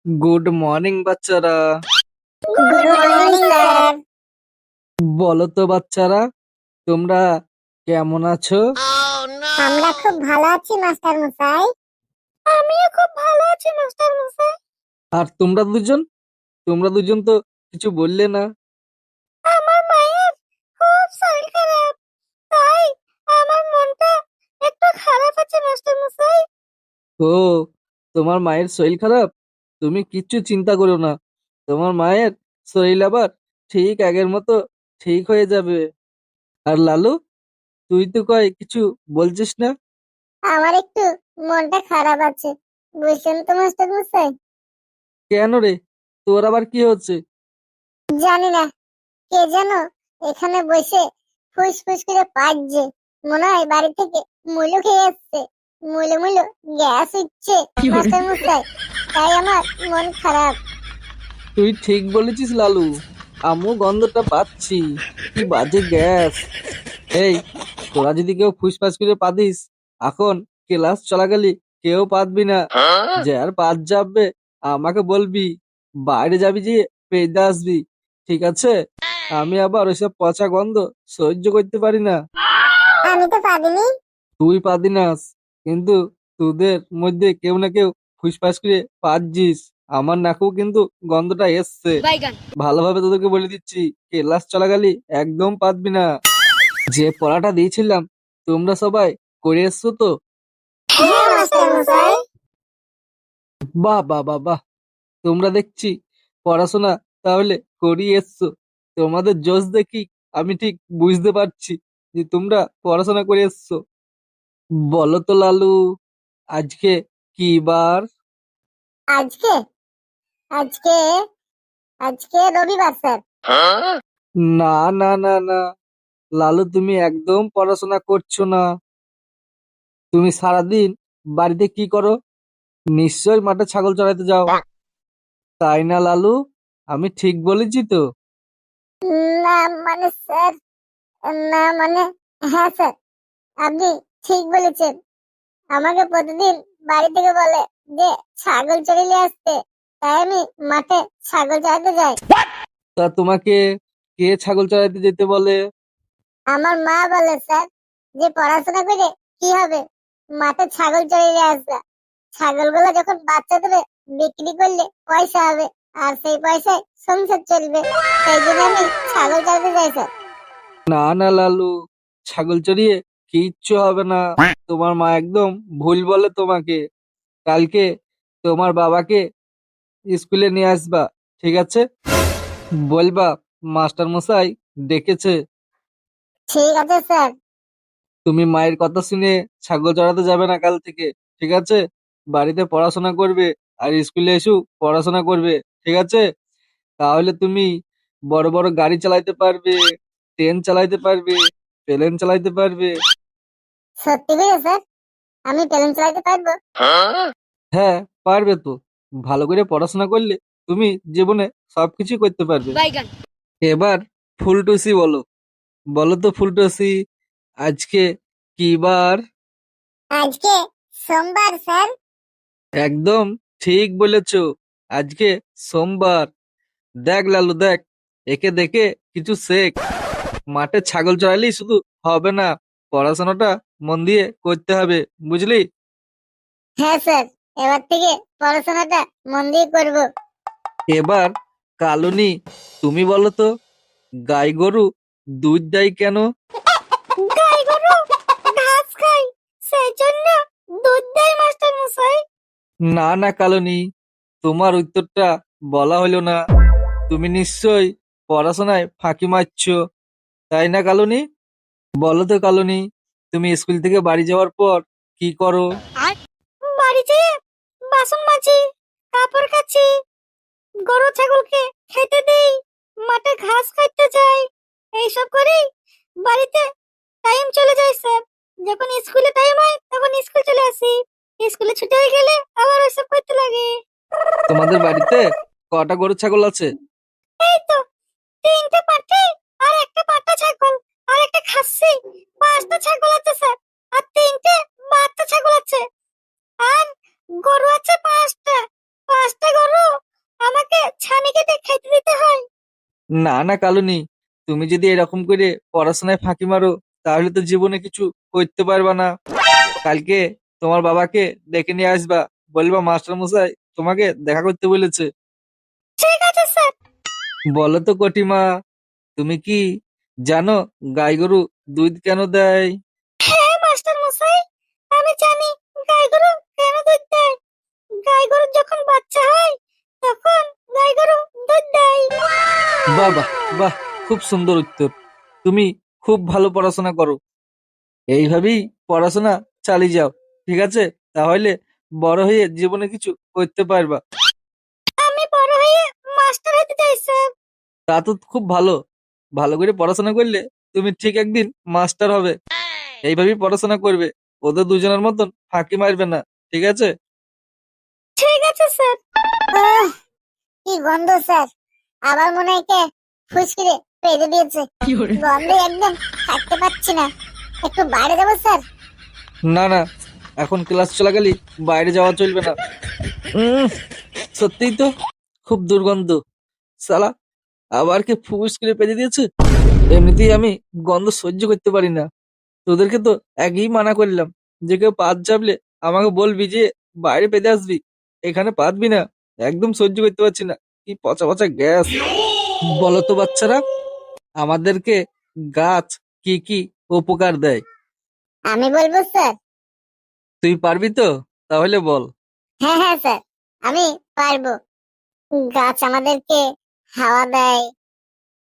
Good morning বাচ্চারা। Good morning sir. বলো তো বাচ্চারা, তোমরা কেমন আছো? আমরা খুব ভালো আছি মাস্টার মশাই। আমিও খুব ভালো আছি মাস্টার মশাই। আর তোমরা দুজন তো কিছু বললে না। আমার মায়ের খুব শরীর খারাপ, তাই আমার মনটা একটু খারাপ আছে মাস্টার মশাই। ও, তোমার মায়ের শরীর খারাপ? তুমি কিচ্ছু চিন্তা করো না, তোমার মায়ের শরীর আবার ঠিক আগের মতো ঠিক হয়ে যাবে। আর লালু, তুই তো কয় কিছু বলছিস না? আমার একটু মনটা খারাপ আছে, বুঝছেন তো মাস্টার মশাই। কেন রে, তোর আবার কি হচ্ছে? জানি না, কে যেন এখানে বসে ফুস ফুস করে পাচ্ছে। মনে হয় বাড়ি থেকে মুলো খেয়ে এসছে। মুলো মুলো গ্যাস হচ্ছে মাস্টার মশাই, তাই আমার মন খারাপ। তুই ঠিক বলেছিস লালু, আমিও গন্ধটা পাচ্ছি। কি বাজে গ্যাস! এই, তোরা যদি কেউ ফুসফাস করে পাদিস, এখন ক্লাস চলাকালী কেউ পাতবি না। যার পাত যাবে আমাকে বলবি, বাইরে যাবি যে পেয়ে আসবি, ঠিক আছে? আমি আবার ওইসব পচা গন্ধ সহ্য করতে পারি না। আমি তো পারিনি। তুই পাদিনাস, কিন্তু তোদের মধ্যে কেউ না কেউ ফুসফাস করে পাচ্ছিস। আমার নাকেও কিন্তু গন্ধটা এসছে। ভালোভাবে তোদেরকে বলে দিচ্ছি, ক্লাস চলাকালী একদম পাতবি না। যে পড়াটা দিয়েছিলাম তোমরা সবাই করে এসছো তো? হ্যাঁ মাস্টার মশাই। বাহ বাহ বাহ বাহ, তোমরা দেখছি পড়াশোনা তাহলে করিয়ে এসছো। তোমাদের জোশ দেখি আমি ঠিক বুঝতে পারছি যে তোমরা পড়াশোনা করে এসছো। বলো তো লালু, আজকে কি বার? আজকে আজকে আজকে রবিবার স্যার। না না না না, লালু তুমি একদম পড়াশোনা করছো না। তুমি সারাদিন বাড়িতে কি করো? নিশ্চয় মাঠে ছাগল চড়াইতে যাও, তাই না লালু? আমি ঠিক বলেছি তো? না মানে স্যার, না মানে হ্যাঁ স্যার, আপনি ঠিক বলেছেন। আমাকে প্রতিদিন বাড়ি থেকে বলে যে ছাগল চড়িয়ে আসতে, তাই আমি মাঠে ছাগল চড়াতে যাই। তা তোমাকে কে ছাগল চড়াইতে যেতে বলে? আমার মা বলে স্যার যে পড়াশোনা করে কি হবে, মাঠে ছাগল চড়িয়ে আসবে। ছাগলগুলো যখন বাচ্চা দেবে বিক্রি করলে পয়সা হবে, আর সেই পয়সায় সংসার চলবে। সেই জন্য আমি ছাগল চড়াতে যাই স্যার। না না লালু, ছাগল চড়িয়ে কিচ্ছু হবে না। তোমার মা একদম ভুল বলে তোমাকে। কালকে তোমার বাবাকে স্কুলে নিয়ে আসবা, ঠিক আছে? বলবা মাস্টার মশাই ডেকেছে। ঠিক আছে স্যার। তুমি মায়ের কথা শুনে ছাগল চড়াতে যাবে না কাল থেকে, ঠিক আছে? বাড়িতে পড়াশোনা করবে, আর স্কুলে এসেও পড়াশোনা করবে, ঠিক আছে? তাহলে তুমি বড় বড় গাড়ি চালাইতে পারবে, ট্রেন চালাইতে পারবে, প্লেন চালাইতে পারবে। সত্যি করে স্যার, আমি প্লেন চালাতে পারবো? হ্যাঁ, পারবে তো। ভালো করে পড়াশোনা করলে তুমি জীবনে সবকিছু করতে পারবে। এবার ফুলটুসি বলো। বলো তো ফুলটুসি, আজকে কি বার? আজকে সোমবার স্যার। একদম ঠিক বলেছো, আজকে সোমবার। দেখ লালু দেখ, একে দেখে কিছু শেখ। মাঠে ছাগল চড়াইলেই শুধু হবে না, পড়াশোনাটা মন দিয়ে করতে হবে, বুঝলি? হ্যাঁ স্যার, এবার থেকে পড়াশোনাটা মন দিয়ে করবো। এবার কালুনি, তুমি বলো তো, গাই গরু দুধ দেয় কেন? গাই গরু ঘাস খায়, সেই জন্য দুধ দেয় মাস্টার মশাই। না না কালুনি, তোমার উত্তরটা বলা হলো না। তুমি নিশ্চয়ই পড়াশোনায় ফাঁকি মারছো, তাই না কালুনি? বলো তো কালুনি, তুমি স্কুল থেকে বাড়ি যাওয়ার পর কি করো? আর বাড়ি যেয়ে বাসন মাজি, কাপড় কাচি, গরু ছাগলকে খেতে দেই, মাঠে ঘাস খাইতে যাই। এইসব করেই বাড়িতে টাইম চলে যায় স্যার। যখন স্কুলে টাইম হয় তখন স্কুল চলে আসি, স্কুলে ছুটি হয়ে গেলে আবার ওইসব করতে লাগে। তোমাদের বাড়িতে কটা গরু ছাগল আছে? এই তো তিনটে পাঠি, আর একটা পাঠা ছাগল, আর একটা খাসি। পাঁচটা ছাগল আছে স্যার, আর তিনটে বাচ্চা ছাগল আছে। আর গরু আছে পাঁচটা। পাঁচটা গরু ছানি কেটে খেতে দিতে হয়। না না কালুনি, তুমি যদি এরকম করে পড়াশোনায় ফাঁকি মারো তাহলে তো জীবনে কিছু করতে পারবা না। কালকে তোমার বাবাকে ডেকে নিয়ে আসবা, বলবা মাস্টার মশাই তোমাকে দেখা করতে বলেছে। ঠিক আছে স্যার। বলো তো কটিমা, তুমি কি জানো গাই গরু দুধ কেন দেয়? হ্যাঁ মাস্টার মশাই, আমি জানি গাই গরু কেন দুধ দেয়। গাই গরুর যখন বাচ্চা হয় তখন গাই গরু দুধ দেয়। বাহ বাহ বাহ, খুব সুন্দর উত্তর। তুমি খুব ভালো পড়াশোনা করো, এইভাবেই পড়াশোনা চালিয়ে যাও, ঠিক আছে? তাহলে বড় হয়ে জীবনে কিছু করতে পারবা। আমি বড় হয়ে মাস্টার হতে চাই স্যার। তা তো খুব ভালো, ভালো করে পড়াশোনা করলে তুমি ঠিক একদিন মাস্টার হবে। এইভাবেই পড়াশোনা করবে, ওদের দুজনের মতন ফাঁকি মারবে না, ঠিক আছে? ঠিক আছে স্যার। কি গন্ধ স্যার, আবার মনে হয় কে ফুসকিরে পেয়ে দিয়েছে। গন্ধে একদম থাকতে পারছি না, একটু বাইরে যাবো স্যার। না না, এখন ক্লাস চলাকালীন বাইরে যাওয়া চলবে না। উম, সত্যিই তো খুব দুর্গন্ধ। সালা আবার কে ফুস করে পেঁচে দিয়েছে। এমনিতেই আমি গন্ধ সহ্য করতে পারি না। তোদেরকে তো একই মানা করলাম যে কেউ পাত চাপলে আমাকে বলবি যে বাইরে পেতে আসবি, এখানে পাতবি না। একদম সহ্য করতে পারছি না, কি পচা পচা গ্যাস। বলো তো বাচ্চারা, আমাদেরকে গাছ কি কি উপকার দেয়? আমি বলবো স্যার। তুই পারবি তো? তাহলে বল। হ্যাঁ হ্যাঁ স্যার, আমি পারবো। গাছ আমাদেরকে হাওয়া দেয়,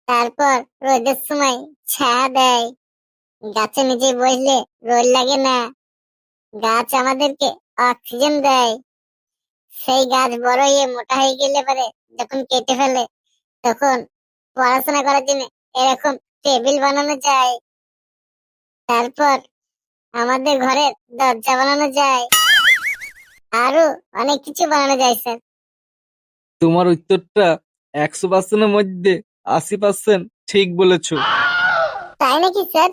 তারপর রোদের সময় ছায়া দেয়, গাছে নিচে বসলে রোদ লাগে না। গাছ আমাদেরকে অক্সিজেন দেয়। সেই গাছ বড় হয়ে মোটা হয়ে গেলে পরে যখন কেটে ফেলে তখন পড়াশোনা করার জন্য এরকম টেবিল বানানো যায়। তারপর আমাদের ঘরের দরজা বানানো যায়, আরো অনেক কিছু বানানো যায় স্যার। তোমার উত্তরটা 100%-এর মধ্যে 80% ঠিক বলেছো। তাই নাকি স্যার?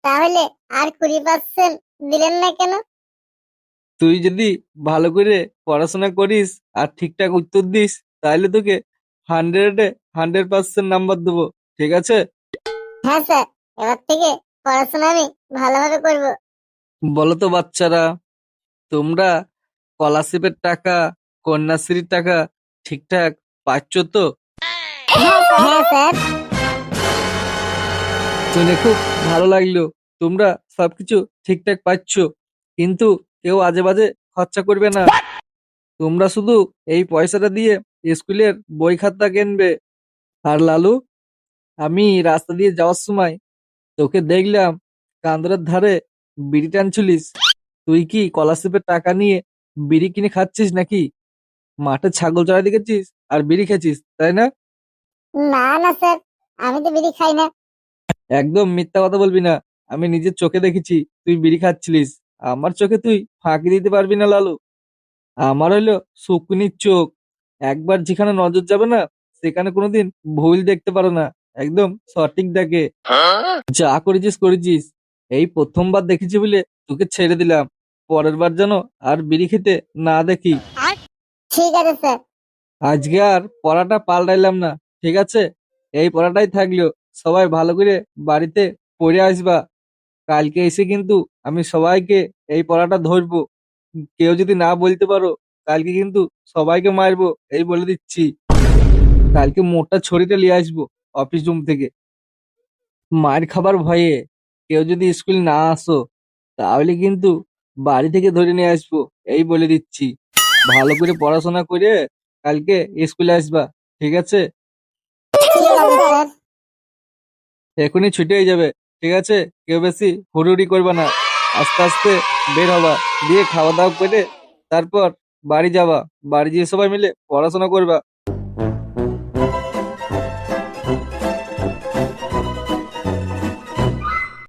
তাহলে আর 20% দিলেন না কেন? তুই যদি ভালো করে পড়াশোনা করিস আর ঠিকঠাক উত্তর দিস তাহলে তোকে 100-এ 100% নাম্বার দেবো, ঠিক আছে? হ্যাঁ স্যার, এবার থেকে পড়াশোনা আমি ভালোভাবে করব। বলো তো বাচ্চারা, তোমরা স্কলারশিপের টাকা, কন্যাশ্রীর টাকা ঠিকঠাক পাচ্ছ তো? হ্যাঁ স্যার, হ্যাঁ স্যার। শুনে খুব ভালো লাগলো, তোমরা সবকিছু ঠিকঠাক পাচ্ছ। কিন্তু কেউ আজে বাজে খরচা করবে না। তোমরা শুধু এই পয়সাটা দিয়ে স্কুলের বই খাতা কিনবে। আর লালু, আমি রাস্তা দিয়ে যাওয়ার সময় তোকে দেখলাম কান্দরের ধারে বিড়ি টানছিলিস। তুই কি স্কলারশিপের টাকা নিয়ে বিড়ি কিনে খাচ্ছিস নাকি? মাঠে ছাগল চড়াই দেখেছিস আর বিড়ি খেয়েছিস, তাই না? না না স্যার, আমি তো বিড়ি খাই না। একদম মিথ্যা কথা বলবি না, আমি নিজের চোখে দেখেছি তুই বিড়ি খাচ্ছিলিস। আমার চোখে তুই ফাঁকি দিতে পারবি না লালু। আমার হলো শকুনির চোখ, একবার যেখানে নজর যাবে না সেখানে কোনোদিন ভুল দেখতে পারো না, একদম সঠিক দেখে। যা করেছিস করেছিস, এই প্রথমবার দেখেছি বলে তোকে ছেড়ে দিলাম। পরের বার যেন আর বিড়ি খেতে না দেখি। ঠিক আছে স্যার। আজকে আর পড়াটা পাল্টাইলাম না, ঠিক আছে? এই পড়াটাই থাকলো। সবাই ভালো করে বাড়িতে পড়ে আসবা। কালকে এসে কিন্তু আমি সবাইকে এই পড়াটা ধরবো। কেউ যদি না বলতে পারো কালকে কিন্তু সবাইকে মারবো, এই বলে দিচ্ছি। কালকে মোটা ছড়িটা নিয়ে আসবো অফিস রুম থেকে। মার খাবার ভয়ে কেউ যদি স্কুল না আসো তাহলে কিন্তু বাড়ি থেকে ধরে নিয়ে আসবো, এই বলে দিচ্ছি। ভালো করে পড়াশোনা করে কালকে স্কুলে আসবা, ঠিক আছে? ঠিক আছে স্যার। এখনই ছুটি হয়ে যাবে, ঠিক আছে? কেউ বেশি হুড়ুহুড়ি করবা না, আস্তে আস্তে বের হবা, দিয়ে খাওয়া দাওয়া করে তারপর বাড়ি যাবা। বাড়ি গিয়ে সবাই মিলে পড়াশোনা করবা।